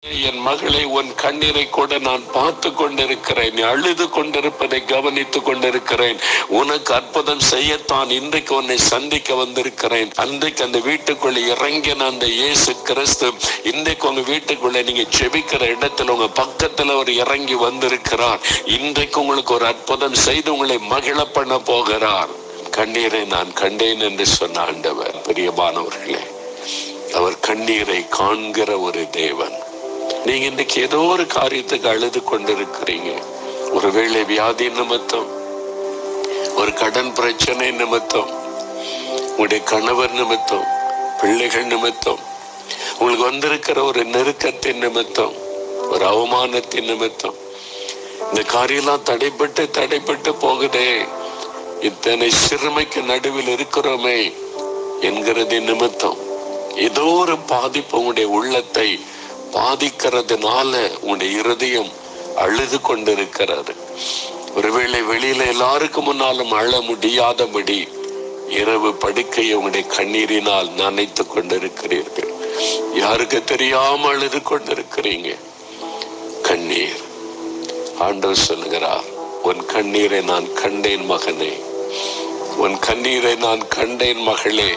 என் மகளை, உன் கண்ணீரை கூட நான் பார்த்து கொண்டிருக்கிறேன், நீ அழுது கொண்டிருப்பதை கவனித்துக் கொண்டிருக்கிறேன். உனக்கு அற்புதம் செய்யத்தான் இன்றைக்கு உன்னை சந்திக்க வந்திருக்கிறேன். அன்றைக்கு அந்த வீட்டுக்குள்ள இறங்கின அந்த இயேசு கிறிஸ்து இன்றைக்கு உங்க வீட்டுக்குள்ள நீங்க ஜெபிக்கிற இடத்துல உங்க பக்கத்துல ஒரு இறங்கி வந்திருக்கிறார். இன்றைக்கு உங்களுக்கு ஒரு அற்புதம் செய்து உங்களை மகிழ பண்ண போகிறார். கண்ணீரை நான் கண்டேன் என்று சொன்ன ஆண்டவர். பிரியமானவர்களே, அவர் கண்ணீரை காண்கிற ஒரு தேவன். நீங்க இன்னைக்கு ஏதோ ஒரு காரியத்துக்கு அழுது கொண்டிருக்கிறீங்க. ஒருவேளை வியாதி நிமித்தம், ஒரு கடன் பிரச்சனை நிமித்தம், உங்களுடைய கணவர் நிமித்தம், பிள்ளைகள் நிமித்தம், உங்களுக்கு வந்திருக்கிற ஒரு நெருக்கத்தின் நிமித்தம், ஒரு அவமானத்தின் நிமித்தம், இந்த காரியெல்லாம் தடைப்பட்டு போகுதே, இத்தனை சிறுமைக்கு நடுவில் இருக்கிறோமே என்கிறது நிமித்தம் ஏதோ ஒரு பாதிப்பு உங்களுடைய உள்ளத்தை பாதிக்கிறதுனால உன்னுடைய இருதயம் அழுது கொண்டிருக்கிறது. ஒருவேளை வெளியில எல்லாருக்கும் முன்னாலும் அழ முடியாதபடி இரவு படுக்கையை உங்களுடைய கண்ணீரினால் நனைத்து கொண்டிருக்கிறீர்கள். யாருக்கு தெரியாம அழுது கொண்டிருக்கிறீங்க. கண்ணீர். ஆண்டவர் சொல்லுகிறார், உன் கண்ணீரை நான் கண்டேன் மகனே, உன் கண்ணீரை நான் கண்டேன் மகளே.